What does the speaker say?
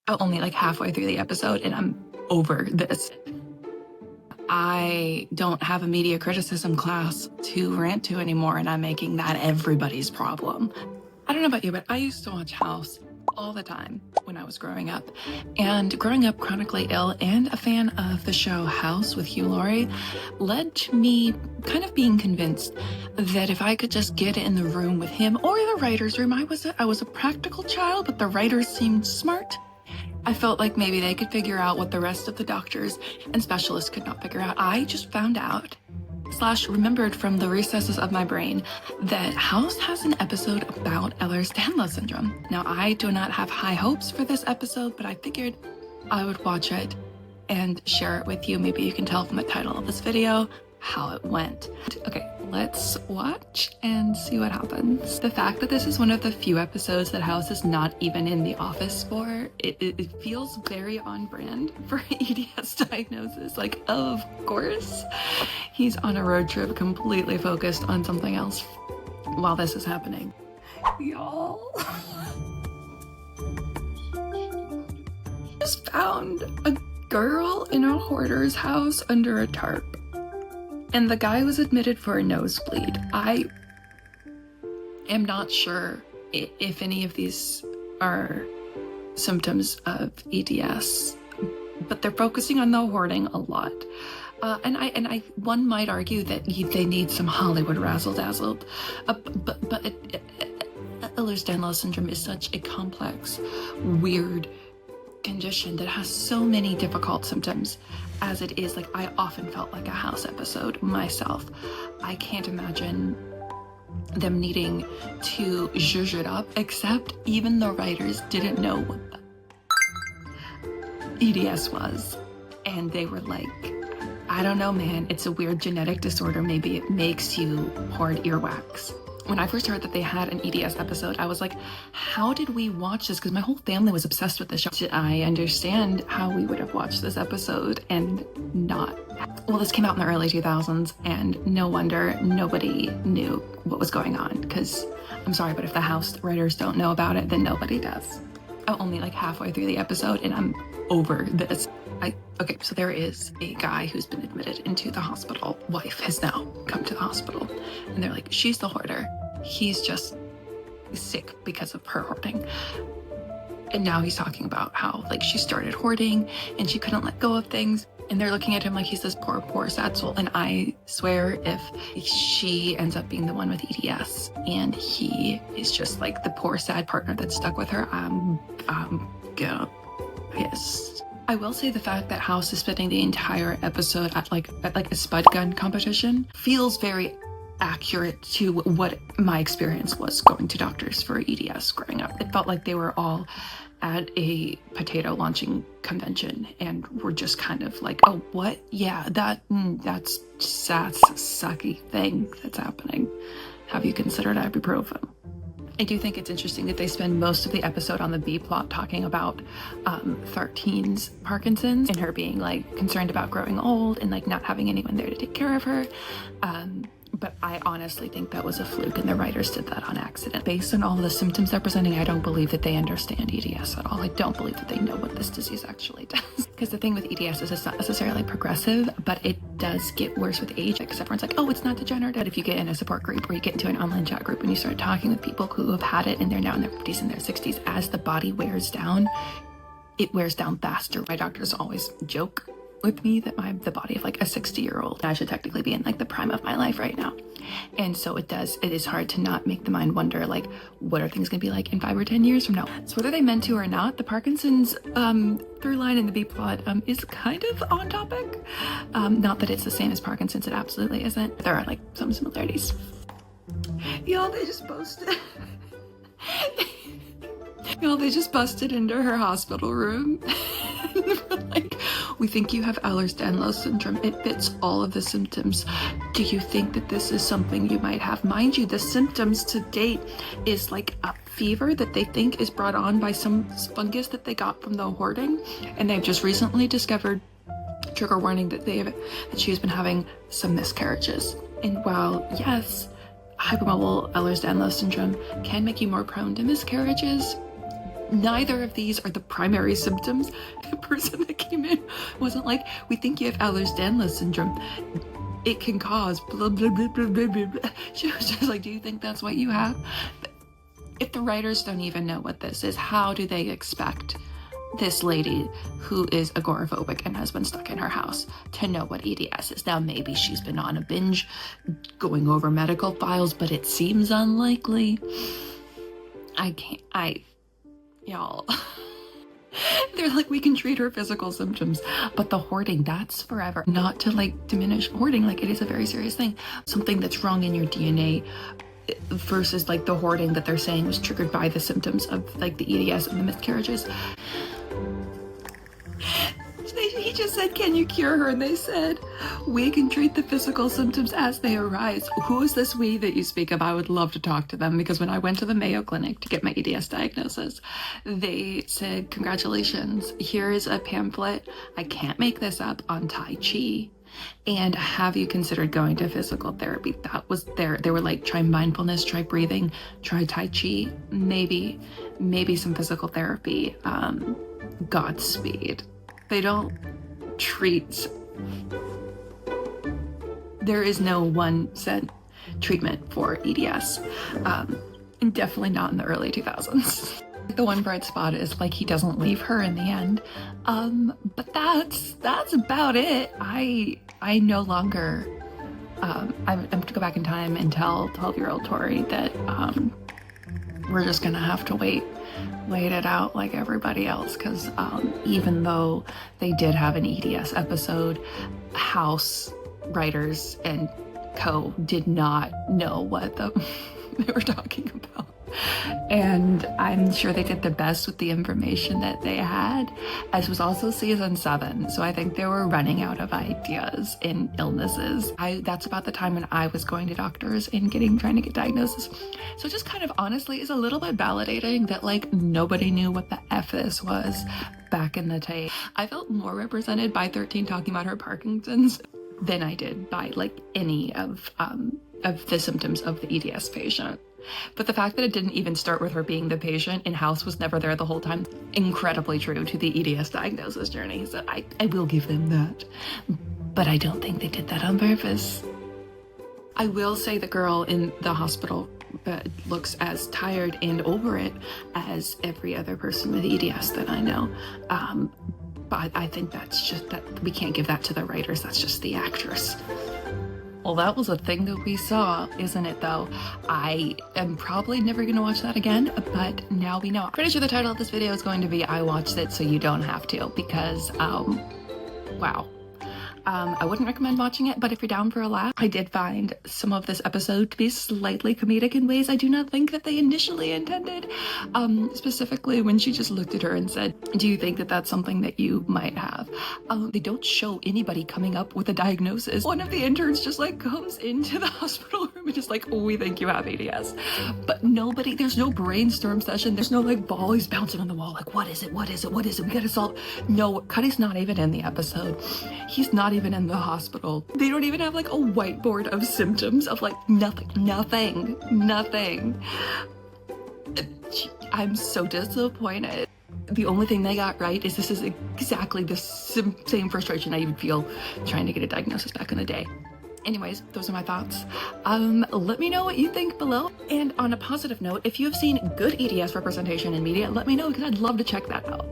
only like halfway through the episode and I'm over this. I don't have a media criticism class to rant to anymore, and I'm making that everybody's problem. I don't know about you, but I used to watch House all the time when I was growing up. And growing up chronically ill and a fan of the show House with Hugh Laurie led to me kind of being convinced that if I could just get in the room with him or the writer's room, I was a practical child, but the writers seemed smart. I felt like maybe they could figure out what the rest of the doctors and specialists could not figure out. I just found out / remembered from the recesses of my brain that House has an episode about Ehlers-Danlos Syndrome. Now, I do not have high hopes for this episode, but I figured I would watch it and share it with you. Maybe you can tell from the title of this video how it went. Okay, let's watch and see what happens. The fact that this is one of the few episodes that House is not even in the office for, it feels very on brand for EDS diagnosis. Like, of course, he's on a road trip completely focused on something else while this is happening. Y'all. Just found a girl in a hoarder's house under a tarp. And the guy was admitted for a nosebleed. I am not sure if any of these are symptoms of EDS, but they're focusing on the hoarding a lot. One might argue that they need some Hollywood razzle-dazzle, but Ehlers-Danlos Syndrome is such a complex, weird condition that has so many difficult symptoms as it is. Like, I often felt like a House episode myself. I can't imagine them needing to zhuzh it up, except even the writers didn't know what the EDS was, and they were like, I don't know, man, it's a weird genetic disorder, maybe it makes you hoard earwax. When I first heard that they had an EDS episode, I was like, how did we watch this? Because my whole family was obsessed with this show. I understand how we would have watched this episode and not. Well, this came out in the early 2000s, and no wonder nobody knew what was going on. Because, I'm sorry, but if the House writers don't know about it, then nobody does. I'm only like halfway through the episode, and I'm over this. Okay, so there is a guy who's been admitted into the hospital. Wife has now come to the hospital, and they're like, she's the hoarder. He's just sick because of her hoarding. And now he's talking about how, like, she started hoarding and she couldn't let go of things. And they're looking at him like he's this poor, sad soul. And I swear if she ends up being the one with EDS and he is just like the poor, sad partner that's stuck with her, I'm gonna piss. I will say the fact that House is spending the entire episode at like a spud gun competition feels very accurate to what my experience was going to doctors for EDS growing up. It felt like they were all at a potato launching convention and were just kind of like, oh, what? Yeah, that's sucky thing that's happening. Have you considered ibuprofen? I do think it's interesting that they spend most of the episode on the B plot talking about 13's Parkinson's and her being like concerned about growing old and like not having anyone there to take care of her. But I honestly think that was a fluke and the writers did that on accident. Based on all the symptoms they're presenting, I don't believe that they understand EDS at all. I don't believe that they know what this disease actually does. Because the thing with EDS is it's not necessarily progressive, but it does get worse with age. Because everyone's like, oh, it's not degenerative. If you get in a support group or you get into an online chat group and you start talking with people who have had it and they're now in their 50s and their 60s, as the body wears down, it wears down faster. My doctors always joke with me that the body of like a 60-year-old, I should technically be in like the prime of my life right now. And so it is hard to not make the mind wonder, like, what are things gonna be like in 5 or 10 years from now? So whether they meant to or not, the Parkinson's through line in the B plot is kind of on topic. Not that it's the same as Parkinson's, it absolutely isn't. There are like some similarities. Y'all, they just posted. Y'all, they just busted into her hospital room. Like, we think you have Ehlers-Danlos Syndrome. It fits all of the symptoms. Do you think that this is something you might have? Mind you, the symptoms to date is like a fever that they think is brought on by some fungus that they got from the hoarding. And they've just recently discovered, trigger warning, that she has been having some miscarriages. And while, yes, hypermobile Ehlers-Danlos Syndrome can make you more prone to miscarriages, Neither of these are the primary symptoms. The person that came in wasn't like, we think you have Ehlers-Danlos Syndrome. It can cause blah, blah, blah, blah, blah, blah. She was just like, do you think that's what you have? If the writers don't even know what this is, how do they expect this lady who is agoraphobic and has been stuck in her house to know what EDS is? Now, maybe she's been on a binge going over medical files, but it seems unlikely. Y'all. They're like, we can treat her physical symptoms, but the hoarding, that's forever. Not to like diminish hoarding, like it is a very serious thing. Something that's wrong in your DNA versus like the hoarding that they're saying was triggered by the symptoms of like the EDS and the miscarriages. He just said, can you cure her? And they said, we can treat the physical symptoms as they arise. Who is this we that you speak of? I would love to talk to them, because when I went to the Mayo Clinic to get my EDS diagnosis, they said, congratulations, here is a pamphlet, I can't make this up, on Tai Chi. And have you considered going to physical therapy? That was there. They were like, try mindfulness, try breathing, try Tai Chi, maybe some physical therapy. Godspeed. They don't treat. There is no one set treatment for EDS, and definitely not in the early 2000s. The one bright spot is like he doesn't leave her in the end, but that's about it. I no longer. I'm to go back in time and tell 12-year-old Tori that we're just gonna have to wait it out like everybody else, because even though they did have an EDS episode, House writers and co did not know what they were talking about. And I'm sure they did the best with the information that they had, as was also season 7. So I think they were running out of ideas in illnesses. That's about the time when I was going to doctors and trying to get diagnosis. So just kind of honestly is a little bit validating that like nobody knew what the F this was back in the day. I felt more represented by 13 talking about her Parkinson's than I did by like any of the symptoms of the EDS patient. But the fact that it didn't even start with her being the patient and House was never there the whole time, incredibly true to the EDS diagnosis journey. So I will give them that. But I don't think they did that on purpose. I will say the girl in the hospital looks as tired and over it as every other person with EDS that I know. But I think that's just that we can't give that to the writers. That's just the actress. Well, that was a thing that we saw, isn't it, though? I am probably never going to watch that again, but now we know. Pretty sure the title of this video is going to be I Watched It So You Don't Have To, because, wow. I wouldn't recommend watching it, but if you're down for a laugh, I did find some of this episode to be slightly comedic in ways I do not think that they initially intended. Specifically when she just looked at her and said, do you think that that's something that you might have? They don't show anybody coming up with a diagnosis. One of the interns just like comes into the hospital room and just like, oh, we think you have EDS. But nobody, there's no brainstorm session. There's no like ballies bouncing on the wall. Like, what is it? What is it? What is it? We gotta solve. No, Cuddy's not even in the episode. He's not even in the hospital. They don't even have like a whiteboard of symptoms of like nothing. I'm so disappointed. The only thing they got right is this is exactly the same frustration I would feel trying to get a diagnosis back in the day. Anyways, those are my thoughts. Let me know what you think below. And on a positive note, if you have seen good EDS representation in media, let me know, because I'd love to check that out.